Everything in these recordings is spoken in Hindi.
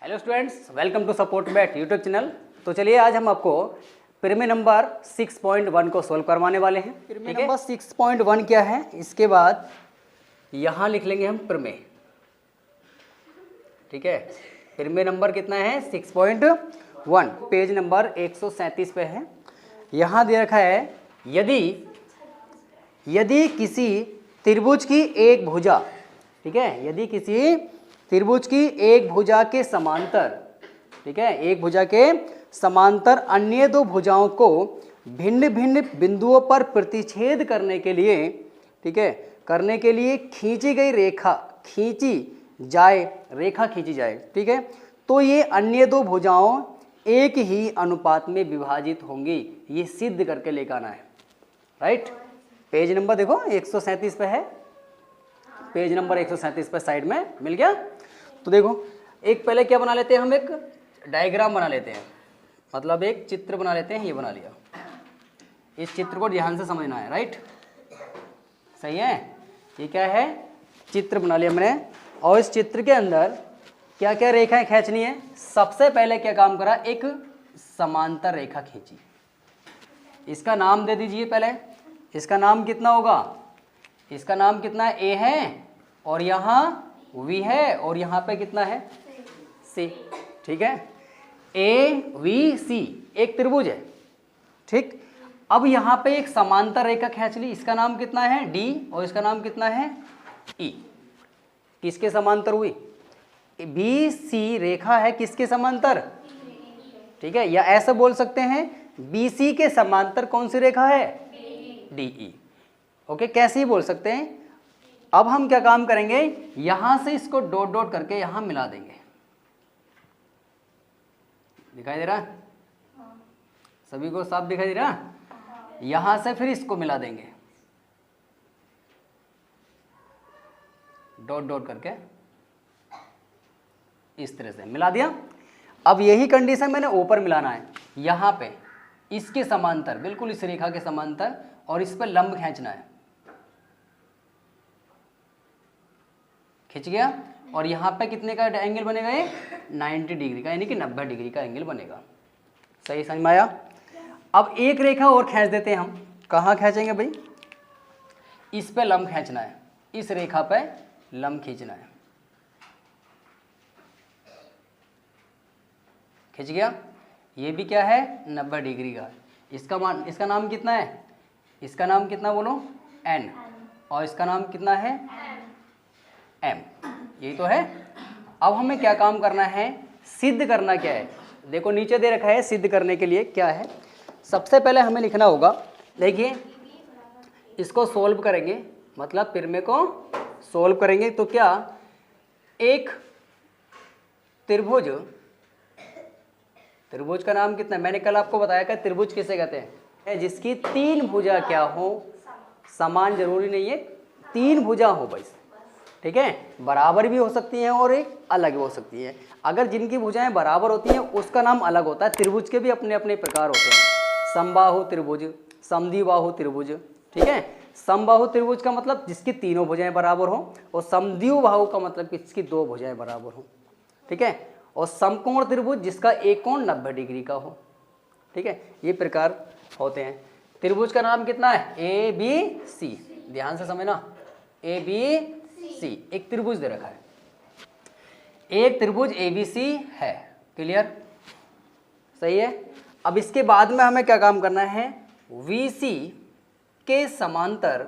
Hello students, welcome to support bat YouTube channel. तो चलिए आज हम आपको प्रमेय नंबर 6.1 को सोल्व करवाने वाले हैं। प्रमेय नंबर 6.1 क्या है, इसके बाद यहाँ लिख लेंगे हम प्रमेय। ठीक है, प्रमेय नंबर कितना है 6.1, पेज नंबर 137 पे है। यहाँ दे रखा है यदि किसी त्रिभुज की एक भुजा, ठीक है, यदि किसी त्रिभुज की एक भुजा के समांतर, ठीक है, एक भुजा के समांतर अन्य दो भुजाओं को भिन्न भिन्न बिंदुओं पर प्रतिच्छेद करने के लिए, ठीक है, करने के लिए खींची गई रेखा खींची जाए, ठीक है, तो ये अन्य दो भुजाओं एक ही अनुपात में विभाजित होंगी। ये सिद्ध करके लेकर आना है। राइट, पेज नंबर देखो 137 पे है, पेज नंबर 137 पे साइड में मिल गया। तो देखो, एक पहले क्या बना लेते हैं, हम एक डायग्राम बना लेते हैं, मतलब एक चित्र बना लेते हैं। ये बना लिया, इस चित्र को ध्यान से समझना है। राइट, सही है। ये क्या है, चित्र बना लिया मैंने, और इस चित्र के अंदर क्या क्या रेखाएं खींचनी है। सबसे पहले क्या काम करा, एक समांतर रेखा खींची। इसका नाम दे दीजिए पहले। इसका नाम कितना होगा, इसका नाम कितना है, ए है, और यहाँ वी है, और यहाँ पे कितना है, सी। ठीक है, ए वी सी एक त्रिभुज है। ठीक, अब यहाँ पे एक समांतर रेखा खींच ली। इसका नाम कितना है, डी, और इसका नाम कितना है, ई। किसके समांतर हुई, बी सी रेखा है किसके समांतर, ठीक है, या ऐसा बोल सकते हैं बी सी के समांतर कौन सी रेखा है, डी ई। ओके, कैसे ही बोल सकते हैं। अब हम क्या काम करेंगे, यहां से इसको डॉट डॉट करके यहां मिला देंगे। दिखाई दे रहा, सभी को साफ दिखाई दे रहा। यहां से फिर इसको मिला देंगे, डॉट डॉट करके इस तरह से मिला दिया। अब यही कंडीशन मैंने ऊपर मिलाना है, यहां पे इसके समांतर, बिल्कुल इस रेखा के समांतर, और इस पर लंब खींचना है। खिंच गया, और यहाँ पे कितने का एंगल बनेगा, ये 90 डिग्री का, यानी कि 90 डिग्री का एंगल बनेगा। सही समझ में आया। अब एक रेखा और खींच देते हैं हम। कहाँ खींचेंगे भाई, इस पे लंब खींचना है, इस रेखा पे लंब खींचना है। खिंच गया, ये भी क्या है 90 डिग्री का। इसका नाम कितना है, इसका नाम कितना बोलो, एन, और इसका नाम कितना है, एम। यही तो है। अब हमें क्या काम करना है, सिद्ध करना क्या है। देखो नीचे दे रखा है, सिद्ध करने के लिए क्या है, सबसे पहले हमें लिखना होगा। देखिए, इसको सोल्व करेंगे, मतलब प्रमेय को सोल्व करेंगे तो क्या, एक त्रिभुज, त्रिभुज का नाम कितना, मैंने कल आपको बताया कि त्रिभुज किसे कहते हैं, जिसकी तीन भुजा क्या हो, समान जरूरी नहीं है, तीन भुजा हो बस। ठीक है, बराबर भी हो सकती हैं और एक अलग हो सकती है। अगर जिनकी भुजाएं बराबर होती हैं उसका नाम अलग होता है। त्रिभुज के भी अपने अपने प्रकार होते हैं, समबाहु त्रिभुज, समद्विबाहु त्रिभुज। ठीक है, समबाहु त्रिभुज का मतलब जिसकी तीनों भुजाएं बराबर हो, और समद्विबाहु का मतलब जिसकी दो भुजाएं बराबर हो। ठीक है, और समकोण त्रिभुज जिसका एक कोण 90 डिग्री का हो। ठीक है, ये प्रकार होते हैं। त्रिभुज का नाम कितना है, ए बी सी। ध्यान से समझना, ए बी सी एक त्रिभुज दे रखा है, एक त्रिभुज ABC है। क्लियर, सही है। अब इसके बाद में हमें क्या काम करना है, VC के समांतर,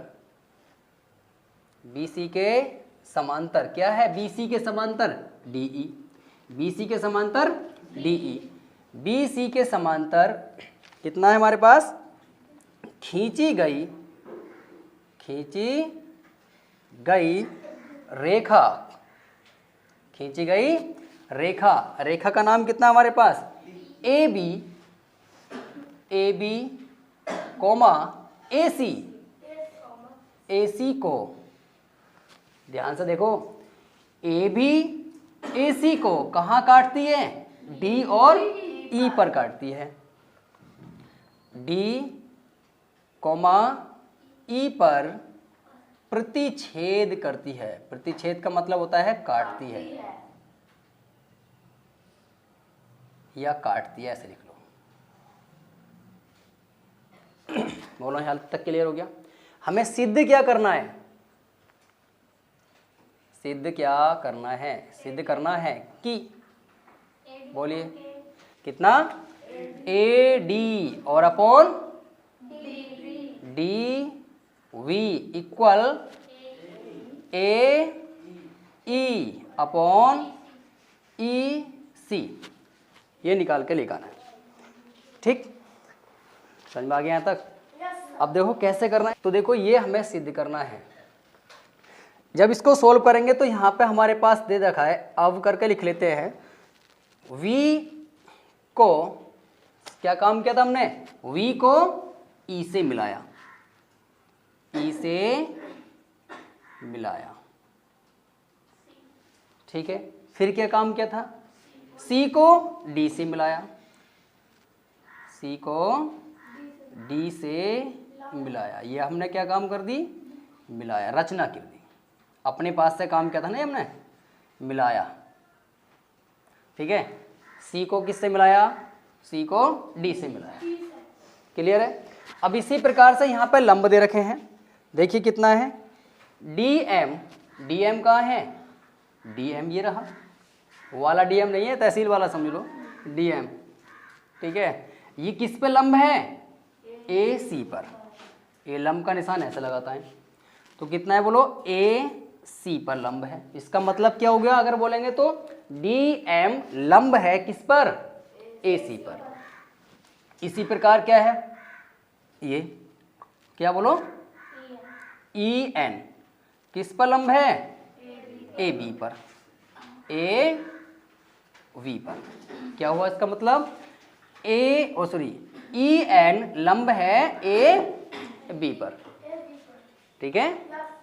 BC के समांतर क्या है, BC के समांतर DE, BC के समांतर DE, BC के समांतर कितना है हमारे पास, खींची गई रेखा, खींची गई रेखा, रेखा का नाम कितना हमारे पास, AB कोमा AC को, ध्यान से देखो, AB AC को कहाँ काटती है, D और E पर काटती है, D कोमा E पर प्रतिच्छेद करती है। प्रतिच्छेद का मतलब होता है काटती है। या काट दिया, ऐसे लिख लो। बोलो यहाँ तक क्लियर हो गया। हमें सिद्ध क्या करना है, सिद्ध क्या करना है, सिद्ध करना है कि, बोलिए कितना, ए डी और upon D V equal A E upon E C, ये निकाल के लेकर आना है। ठीक, समझ में आ गया यहाँ तक। अब देखो कैसे करना है, तो देखो ये हमें सिद्ध करना है। जब इसको सोल्व करेंगे तो यहाँ पे हमारे पास दे रखा है, अब करके लिख लेते हैं। v को क्या काम किया था हमने, v को e से मिलाया, e से मिलाया, ठीक है। फिर क्या काम किया था, c को d से मिलाया, c को d से मिलाया, ये हमने क्या काम कर दी, मिलाया, रचना कर दी। अपने पास से काम किया था ना हमने, मिलाया, ठीक है। सी को किससे मिलाया, सी को डी से मिलाया, क्लियर है। अब इसी प्रकार से यहाँ पे लंब दे रखे हैं, देखिए कितना है, डी एम, डी एम कहाँ है, डी एम ये रहा, वो वाला डी एम नहीं है, तहसील वाला समझ लो, डी एम, ठीक है। ये किस पे लंब है, ए सी पर, ए लंब का निशान ऐसे लगाता है, तो कितना है बोलो, ए सी पर लंब है। इसका मतलब क्या हो गया, अगर बोलेंगे तो डी एम लंब है किस पर, ए सी पर। इसी प्रकार क्या है, ये क्या बोलो, ई एन किस पर लंब है, ए बी पर, ए वी पर। क्या हुआ इसका मतलब, ए ओ सॉरी ई एन लंब है ए बी पर, ठीक है।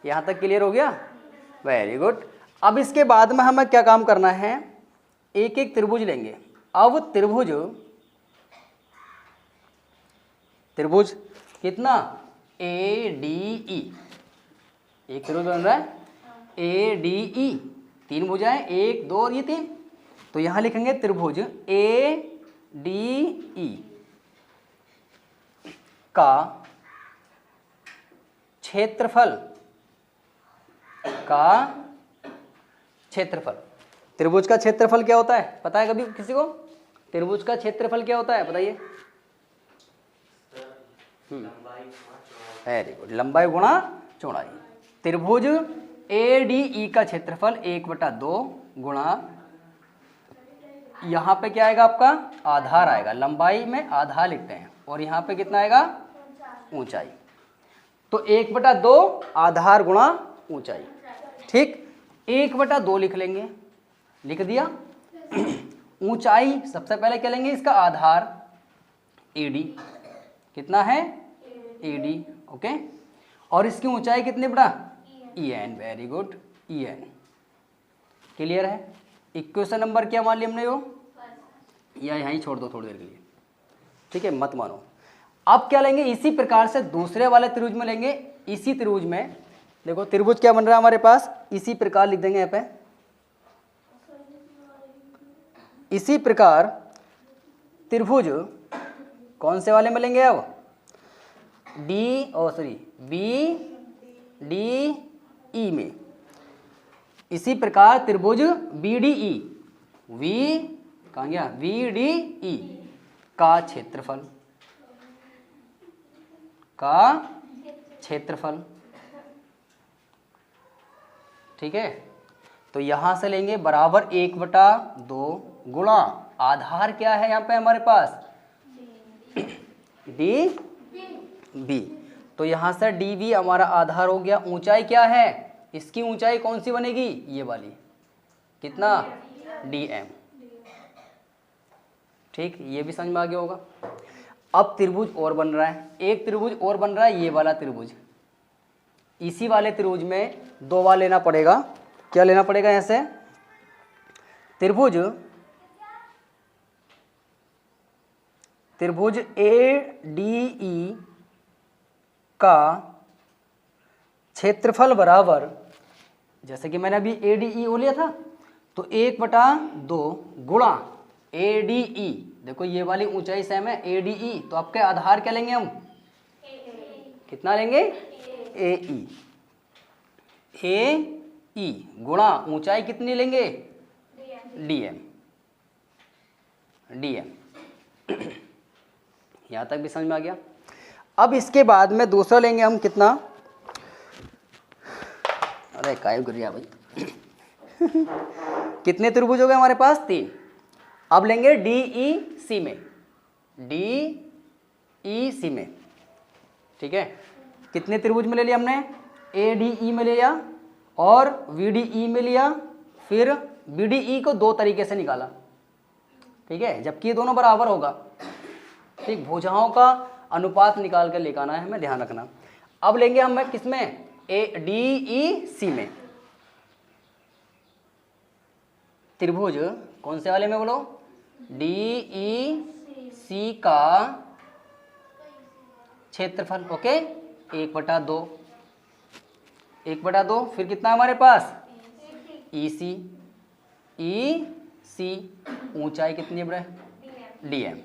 यहाँ तक क्लियर हो गया, वेरी गुड। अब इसके बाद में हमें क्या काम करना है, एक एक त्रिभुज लेंगे। अब त्रिभुज, त्रिभुज कितना, ए डी ई, एक त्रिभुज बन रहा है ए डी ई, तीन भुजाएं, एक दो और ये तीन, तो यहां लिखेंगे त्रिभुज ए डी ई का क्षेत्रफल, का क्षेत्रफल। त्रिभुज का क्षेत्रफल क्या होता है, पता है कभी किसी को, त्रिभुज का क्षेत्रफल क्या होता है बताइए, वेरी गुड, लंबाई गुणा चौड़ाई। त्रिभुज ए डी ई का क्षेत्रफल 1/2 गुणा, यहाँ पे क्या आएगा आपका, आधार आएगा, लंबाई में आधार लिखते हैं, और यहाँ पे कितना आएगा, ऊंचाई, तो 1/2 आधार गुणा ऊंचाई, ठीक। 1/2 लिख लेंगे, लिख दिया। ऊंचाई सबसे पहले क्या लेंगे, इसका आधार AD, कितना है AD, ओके, और इसकी ऊंचाई कितनी बड़ा, EN, very good, EN, clear है। इक्वेशन नंबर क्या मान लिया हमने, वो या यहाँ ही छोड़ दो थोड़ी देर के लिए, ठीक है, मत मानो। अब क्या लेंगे, इसी प्रकार से दूसरे वाले त्रिभुज में लेंगे। इसी त्रिभुज में देखो त्रिभुज क्या बन रहा है हमारे पास, इसी प्रकार लिख देंगे यहाँ पे, इसी प्रकार त्रिभुज कौन से वाले में लेंगे अब, बी डी ई में। इसी प्रकार त्रिभुज बी डी ई, वी कहाँ गया, वी डी ई का क्षेत्रफल, का क्षेत्रफल, ठीक है। तो यहां से लेंगे बराबर 1/2 गुणा, आधार क्या है यहाँ पे हमारे पास, डी बी, तो यहां से डी बी हमारा आधार हो गया। ऊंचाई क्या है, इसकी ऊंचाई कौन सी बनेगी, ये वाली, कितना, डी एम, ठीक, ये भी समझ में आ गया होगा। अब त्रिभुज और बन रहा है, एक त्रिभुज और बन रहा है, ये वाला त्रिभुज। इसी वाले त्रिभुज में 2 बार लेना पड़ेगा, क्या लेना पड़ेगा यहाँ से, त्रिभुज ए डी ई का क्षेत्रफल बराबर, जैसे कि मैंने अभी ए डी ई ओ लिया था, तो 1/2 गुणा ADE, देखो ये वाली ऊंचाई सेम है ADE, तो आपके आधार क्या लेंगे हम, कितना लेंगे AE, AE गुणा ऊंचाई कितनी लेंगे DM, यहां तक भी समझ में आ गया। अब इसके बाद में दूसरा लेंगे हम कितना, अरे काय गिर गया भाई कितने त्रिभुज हो गए हमारे पास 3। अब लेंगे DEC में, DEC में, ठीक है। कितने त्रिभुज में ले लिया हमने, ADE में ले लिया और VDE में लिया, फिर BDE को दो तरीके से निकाला, ठीक है, जबकि ये दोनों बराबर होगा, ठीक। भुजाओं का अनुपात निकाल कर लेकर आना है हमें, ध्यान रखना। अब लेंगे हम किसमें, DEC में, त्रिभुज कौन से वाले में बोलो, DEC का क्षेत्रफल, ओके, 1/2, 1/2, फिर कितना हमारे पास EC, ऊंचाई कितनी है DM,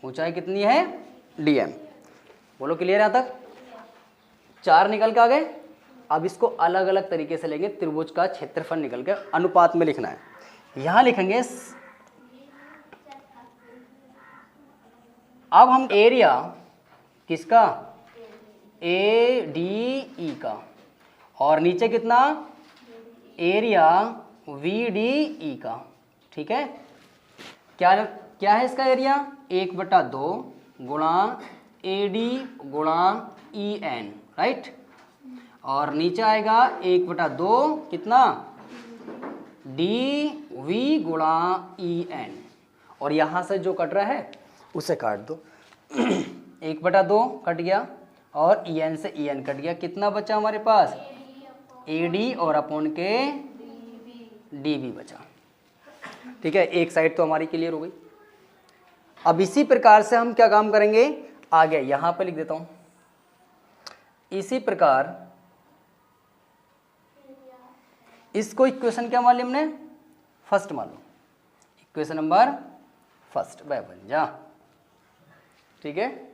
ऊंचाई कितनी है DM, बोलो क्लियर है यहाँ तक। 4 निकल के आ गए। अब इसको अलग अलग तरीके से लेंगे, त्रिभुज का क्षेत्रफल निकल के अनुपात में लिखना है। यहां लिखेंगे, अब हम एरिया किसका, ADE का, और नीचे कितना एरिया VDE का, ठीक है। क्या है इसका एरिया, 1/2 गुणा AD गुणा EN, राइट, और नीचे आएगा 1/2 कितना DV गुणा EN, और यहां से जो कट रहा है उसे काट दो 1/2 कट गया और EN से EN कट गया, कितना बचा हमारे पास AD और अपॉन के DB बचा, ठीक है। एक साइड तो हमारी क्लियर हो गई। अब इसी प्रकार से हम क्या काम करेंगे आगे, यहां पर लिख देता हूं, इसी प्रकार इसको इक्वेशन क्या मान लिया हमने, फर्स्ट मान लो, इक्वेशन नंबर फर्स्ट बन जा, ठीक है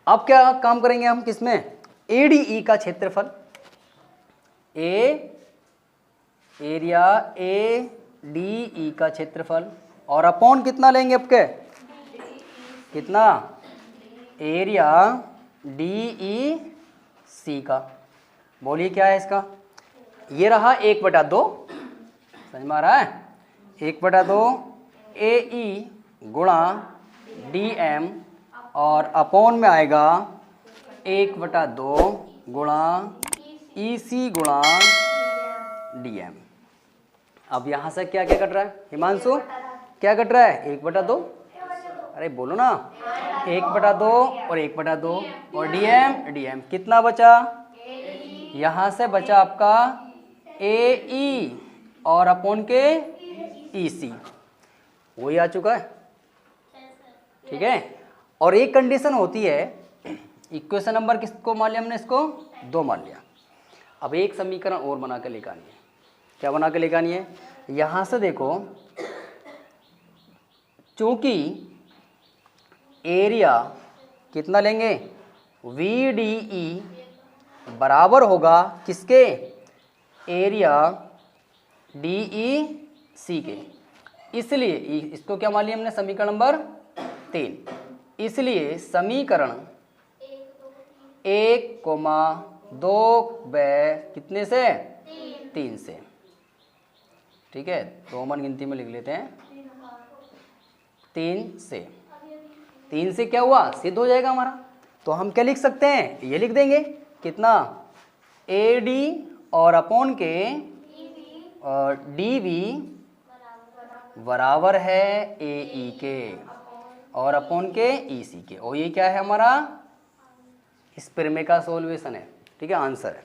अब क्या काम करेंगे हम किसमें, ADE का क्षेत्रफल, एरिया ADE का क्षेत्रफल, और अपॉन कितना लेंगे आपके, कितना एरिया DEC का, बोलिए क्या है इसका, ये रहा 1/2, समझ में आ रहा है, 1/2 AE गुणा DM, और अपॉन में आएगा 1/2 गुणा EC गुणा DM। अब यहां से क्या क्या कट रहा है हिमांशु, क्या कट रहा है 1/2, अरे बोलो ना, 1/2 और 1/2 और DM कितना बचा, यहां से बचा आपका AE और अपॉन के EC, वही आ चुका है, ठीक है। और एक कंडीशन होती है, इक्वेशन नंबर किसको मान लिया हमने, इसको 2 मान लिया। अब एक समीकरण और बना के लेकर आनी है, क्या बना के लेकर आनी है, यहां से देखो, चूंकि एरिया कितना लेंगे VDE बराबर होगा किसके, एरिया DEC के, इसलिए इसको क्या मान लिया हमने समीकरण नंबर 3, इसलिए समीकरण 1,2 कितने से 3 से, ठीक है, रोमन गिनती में लिख लेते हैं 3 से क्या हुआ, सिद्ध हो जाएगा हमारा। तो हम क्या लिख सकते हैं, ये लिख देंगे कितना AD और अपॉन के और DB बराबर है AE के और अपॉन के EC के, और ये क्या है हमारा इस प्रमेय का सॉल्यूशन है, ठीक है, आंसर है,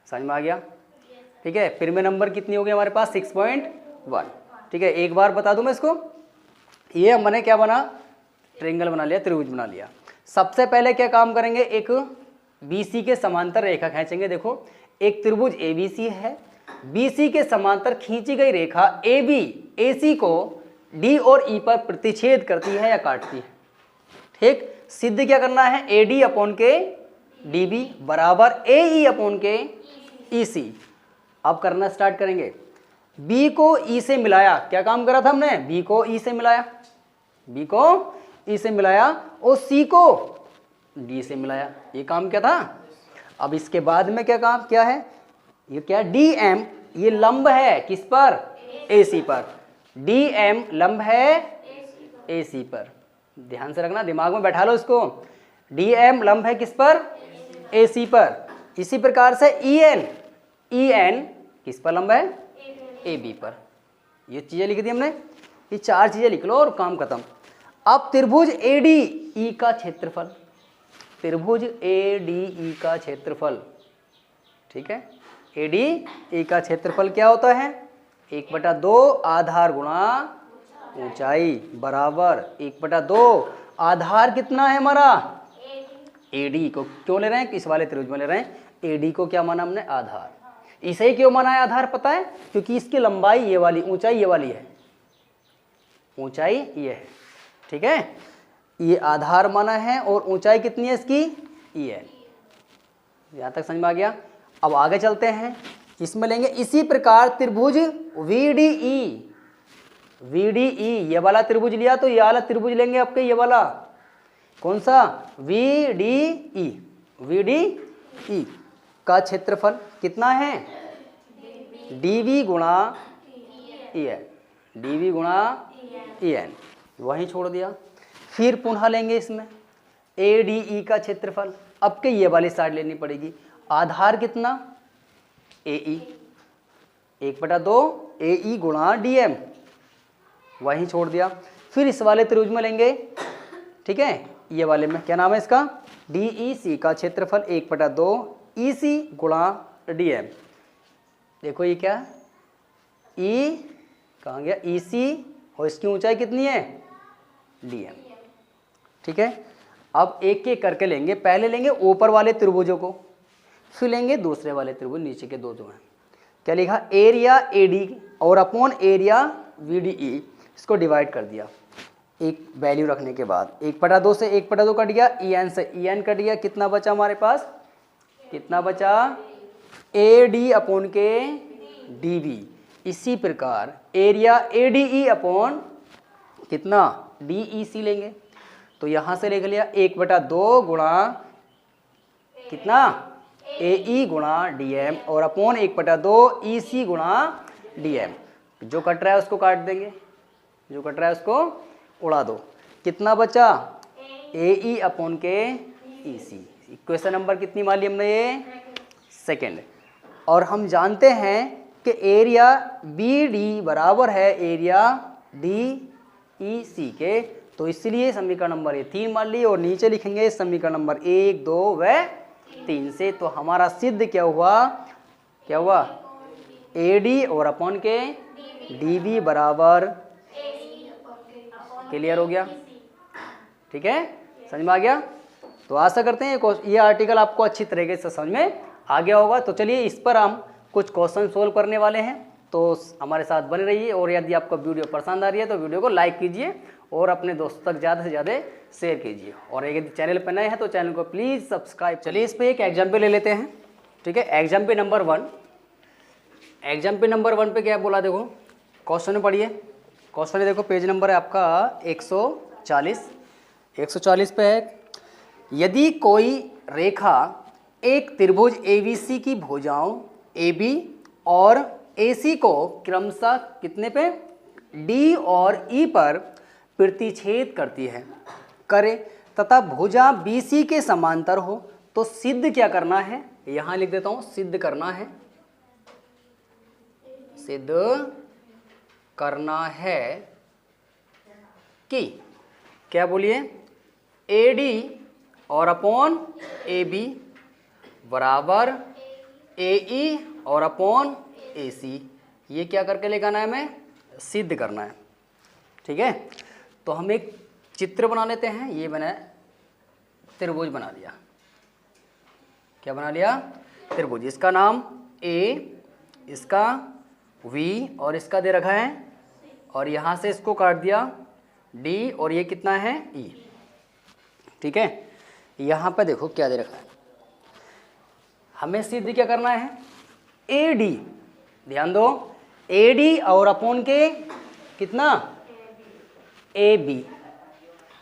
समझ में आ गया, ठीक है। प्रमेय नंबर कितनी हो गई हमारे पास 6.1, ठीक है। एक बार बता दूं मैं इसको, ये हमने क्या बना, ट्रायंगल बना लिया, त्रिभुज बना लिया। सबसे पहले क्या काम करेंगे, एक BC के समांतर रेखा खींचेंगे। देखो एक त्रिभुज ABC है BC के समांतर खींची गई रेखा AB AC को D और E पर प्रतिच्छेद करती है या काटती है। ठीक, सिद्ध क्या करना है, AD अपॉन के DB बराबर AE अपॉन के EC। अब करना स्टार्ट करेंगे। B को E से मिलाया, क्या काम करा था हमने, B को E से मिलाया, B को E से मिलाया और C को D से मिलाया, ये काम क्या था। अब इसके बाद में क्या काम क्या है, ये क्या, DM ये लंब है किस पर, AC पर, DM लंब है AC पर, ध्यान से रखना, दिमाग में बैठा लो इसको, DM लंब है किस पर, AC पर। इसी प्रकार से EN किस पर लंब है, AB पर। ये चीजें लिख दी हमने, ये 4 चीजें लिख लो और काम खत्म। अब त्रिभुज ADE का क्षेत्रफल, त्रिभुज ADE का क्षेत्रफल, ठीक है, ADE का क्षेत्रफल क्या होता है, 1/2 आधार गुणा ऊंचाई बराबर 1/2 आधार कितना है हमारा, AD को क्यों ले रहे हैं, किस वाले त्रिभुज में ले रहे हैं, AD को क्या माना हमने, आधार। इसे क्यों माना है आधार पता है, क्योंकि इसकी लंबाई ये वाली, ऊंचाई ये वाली है, ऊंचाई ये है, ठीक है, ये आधार माना है और ऊंचाई कितनी है इसकी, EN। यहां तक समझ में आ गया। अब आगे चलते हैं, इसमें लेंगे इसी प्रकार त्रिभुज VDE ये वाला त्रिभुज लिया तो ये वाला त्रिभुज लेंगे आपके, ये वाला कौन सा, VDE का क्षेत्रफल कितना है, DV गुणा EN, DV गुणा EN, वहीं छोड़ दिया। फिर पुनः लेंगे इसमें ADE का क्षेत्रफल, अब के ये वाली साइड लेनी पड़ेगी, आधार कितना, AE 1/2 AE गुणा DM, वहीं छोड़ दिया। फिर इस वाले त्रिभुज में लेंगे, ठीक है, ये वाले में क्या नाम है इसका, DEC का क्षेत्रफल 1/2 EC गुणा DM। देखो ये क्या, E कहाँ गया, EC और इसकी ऊंचाई कितनी है, DM, ठीक है। अब एक एक करके लेंगे, पहले लेंगे ऊपर वाले त्रिभुजों को, फिर लेंगे दूसरे वाले त्रिभुज, नीचे के दो जो हैं। क्या लिखा, एरिया AD और अपॉन एरिया VDE, इसको डिवाइड कर दिया एक वैल्यू रखने के बाद, 1/2 से 1/2 कट गया, EN से EN कट गया, कितना बचा हमारे पास, कितना बचा, AD अपॉन के DB। इसी प्रकार एरिया ADE अपॉन कितना, DEC लेंगे, तो यहां से लिख लिया 1/2 गुणा कितना, AE गुणा DM और अपॉन 1/2 EC गुणा DM। जो कट रहा है उसको काट देंगे, जो कट रहा है उसको उड़ा दो, कितना बचा, AE अपॉन के EC। इक्वेशन नंबर कितनी मान ली हमने, ये सेकेंड। और हम जानते हैं कि एरिया BD बराबर है एरिया DEC के, तो इसलिए समीकरण नंबर ये 3 मान ली, और नीचे लिखेंगे समीकरण नंबर 1, 2 व 3 से। तो हमारा सिद्ध क्या हुआ, क्या हुआ, AD और अपॉन के DB बराबर, क्लियर हो गया, ठीक है, समझ में आ गया। तो आशा करते हैं ये आर्टिकल आपको अच्छी तरीके से समझ में आ गया होगा। तो चलिए इस पर हम कुछ क्वेश्चन सोल्व करने वाले हैं, तो हमारे साथ बने रहिए। और यदि आपको वीडियो पसंद आ रही है तो वीडियो को लाइक कीजिए और अपने दोस्तों तक ज़्यादा से ज़्यादा शेयर कीजिए। और यदि चैनल पर नए हैं तो चैनल को प्लीज़ सब्सक्राइब। चलिए इस पर एक एग्जाम्पल ले लेते हैं, ठीक है। एग्जाम्पल नंबर 1, एग्जाम्पल नंबर 1 पे क्या बोला, देखो क्वेश्चन में पढ़िए। क्वेश्चन देखो, पेज नंबर है आपका 140 पे है, यदि कोई रेखा एक त्रिभुज ABC की भुजाओं AB और AC को क्रमशः कितने पे, D और E पर प्रतिच्छेद करती है, करे तथा भुजा BC के समांतर हो, तो सिद्ध क्या करना है, यहां लिख देता हूं, सिद्ध करना है, सिद्ध करना है कि, क्या बोलिए, AD और अपॉन AB बराबर AE और अपॉन AC। ये क्या करके लेकर आना है, हमें सिद्ध करना है, ठीक है। तो हम एक चित्र बना लेते हैं। ये बना त्रिभुज बना लिया, क्या बना लिया, त्रिभुज। इसका नाम A इसका v और इसका दे रखा है, और यहाँ से इसको काट दिया d, और ये कितना है e। ठीक है, यहाँ पे देखो क्या दे रखा है, हमें सिद्ध क्या करना है, AD, ध्यान दो, AD और अपॉन के कितना AB,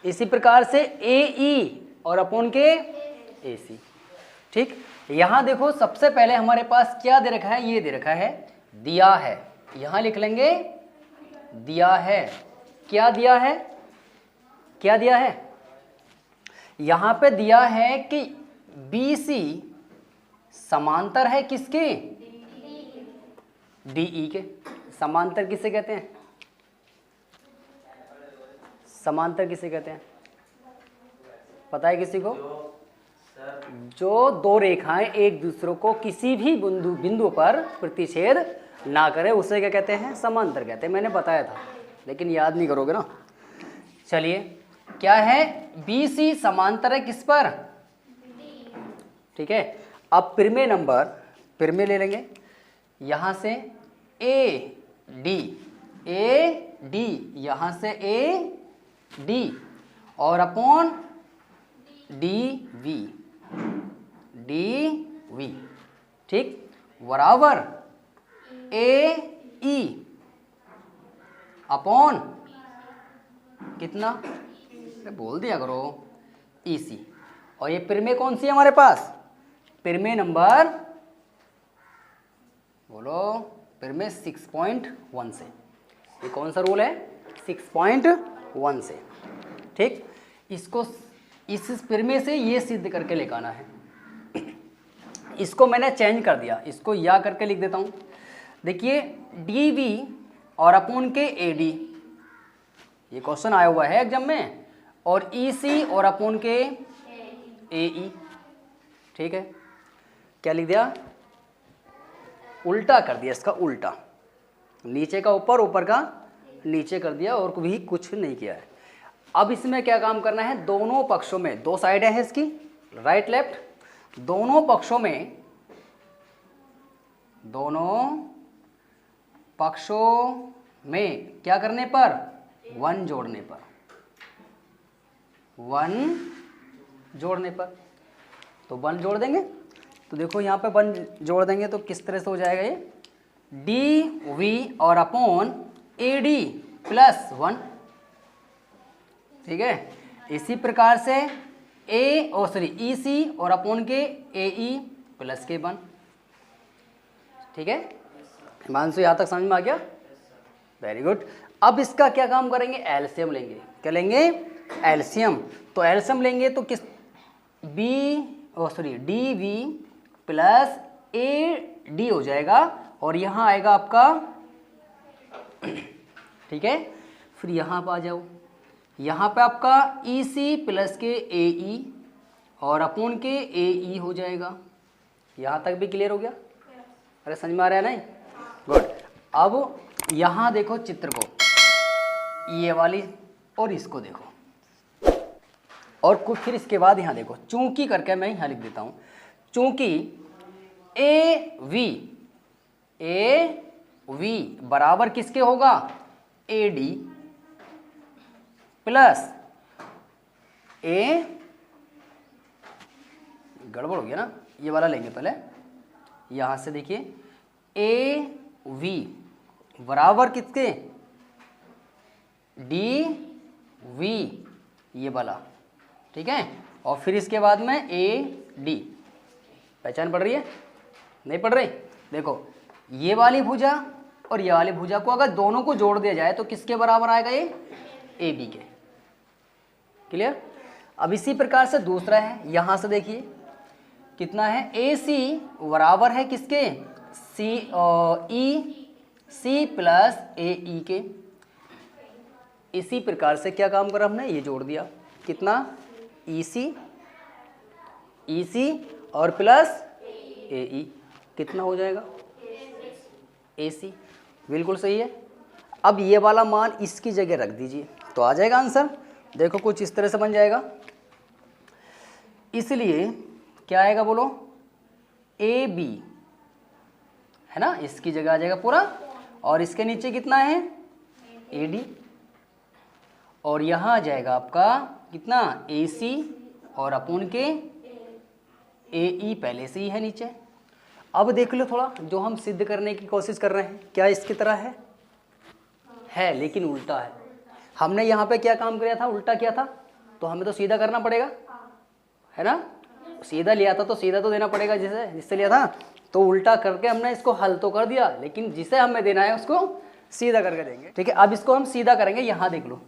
इसी प्रकार से AE और अपॉन के AC। ठीक, यहाँ देखो सबसे पहले हमारे पास क्या दे रखा है, ये दे रखा है दिया है, यहाँ लिख लेंगे दिया है। क्या दिया है, क्या दिया है, यहाँ पे दिया है कि BC समांतर है किसके, DE के। समांतर किसे कहते हैं, समांतर किसे कहते हैं, पता है किसी को? जो दो रेखाएं एक दूसरे को किसी भी बिंदु पर प्रतिच्छेद ना करे उसे क्या कहते हैं, समांतर कहते हैं। मैंने बताया था लेकिन याद नहीं करोगे ना। चलिए, क्या है, BC समांतर है किस पर, ठीक है। अब प्रिमे नंबर, प्रिमे ले लेंगे, यहाँ से AD, यहाँ से AD और अपॉन DV, ठीक, बराबर AE अपॉन कितना, बोल दिया करो, EC। और ये प्रिमे कौन सी है हमारे पास, प्रिमे नंबर, बोलो, प्रिमे 6.1 से। ये कौन सा रूल है, 6.1 से। ठीक, इसको इस प्रिमे से ये सिद्ध करके लेकर आना है। इसको मैंने चेंज कर दिया, इसको या करके लिख देता हूँ। देखिए DV और अपॉन के AD, ये क्वेश्चन आया हुआ है एग्जाम में, और EC और अपॉन के AE। ठीक है, क्या लिख दिया, उल्टा कर दिया, इसका उल्टा, नीचे का ऊपर, ऊपर का नीचे कर दिया, और भी कुछ नहीं किया है। अब इसमें क्या काम करना है, दोनों पक्षों में, दो साइडें हैं इसकी, राइट लेफ्ट, दोनों पक्षों में, दोनों पक्षों में क्या करने पर, 1 जोड़ने पर, 1 जोड़ने पर। तो 1 जोड़ देंगे, तो देखो यहाँ पे 1 जोड़ देंगे तो किस तरह से हो जाएगा ये, DV और अपॉन AD प्लस 1। ठीक है, इसी प्रकार से EC और अपॉन के AE प्लस के 1। ठीक है, हिमांशु यहाँ तक समझ में आ गया, वेरी गुड। अब इसका क्या काम करेंगे, एलसीएम लेंगे। क्या लेंगे, एलसीएम। तो एलसीएम लेंगे तो किस, DV प्लस AD हो जाएगा, और यहाँ आएगा आपका, ठीक है, फिर यहाँ पर आ जाओ, यहाँ पे आपका EC प्लस के AE और अपॉन के AE हो जाएगा। यहाँ तक भी क्लियर हो गया, अरे समझ में आ रहा है नहीं, गुड। अब यहाँ देखो चित्र को, ये वाली और इसको देखो, और कुछ फिर इसके बाद यहाँ देखो, चूंकि करके मैं यहाँ लिख देता हूँ, चूंकि AV बराबर किसके होगा, AD प्लस गड़बड़ हो गया ना, ये वाला लेंगे पहले, यहाँ से देखिए AV बराबर किसके, DV, ये वाला, ठीक है। और फिर इसके बाद में AD, पहचान पड़ रही है, नहीं पड़ रही, देखो ये वाली भुजा और ये वाली भुजा को अगर दोनों को जोड़ दिया जाए तो किसके बराबर आएगा, ये AB के। क्लियर। अब इसी प्रकार से दूसरा है, यहां से देखिए कितना है, AC बराबर है किसके, EC प्लस AE के। इसी प्रकार से क्या काम करा हमने, ये जोड़ दिया, कितना, EC और प्लस AE, कितना हो जाएगा, AC। बिल्कुल सही है। अब ये वाला मान इसकी जगह रख दीजिए तो आ जाएगा आंसर। देखो कुछ इस तरह से बन जाएगा। इसलिए क्या आएगा बोलो, AB है ना, इसकी जगह आ जाएगा पूरा, और इसके नीचे कितना है AD, और यहाँ आ जाएगा आपका कितना AC, और अपूर्ण के AE पहले से ही है नीचे। अब देख लो थोड़ा, जो हम सिद्ध करने की कोशिश कर रहे हैं क्या इसकी तरह है लेकिन उल्टा है। हमने यहाँ पे क्या काम किया था, उल्टा किया था, तो हमें तो सीधा करना पड़ेगा, है ना, सीधा लिया था तो सीधा तो देना पड़ेगा, जिससे लिया था, तो उल्टा करके हमने इसको हल तो कर दिया, लेकिन जिसे हमें देना है उसको सीधा करके देंगे। ठीक है, अब इसको हम सीधा करेंगे। यहाँ देख लो,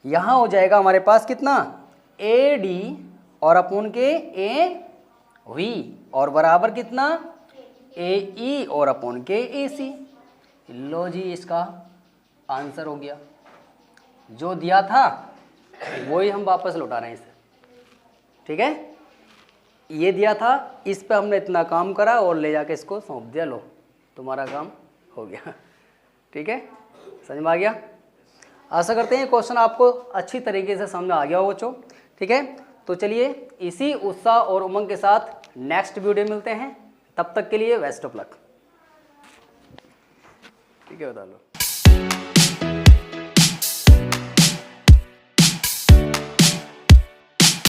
यहाँ हो जाएगा हमारे पास कितना AD और अपूर्ण के AV, और बराबर कितना AE और अपूर्ण के AC। लो जी, इसका आंसर हो गया, जो दिया था वही हम वापस लौटा रहे हैं इसे। ठीक है, ये दिया था, इस पे हमने इतना काम करा और ले जाके इसको सौंप दिया, लो तुम्हारा काम हो गया। ठीक है, समझ में आ गया। आशा करते हैं ये क्वेश्चन आपको अच्छी तरीके से समझ में आ गया हो बच्चों। ठीक है, तो चलिए इसी उत्साह और उमंग के साथ नेक्स्ट वीडियो मिलते हैं, तब तक के लिए बेस्ट ऑफ लक। ठीक है, बता लो।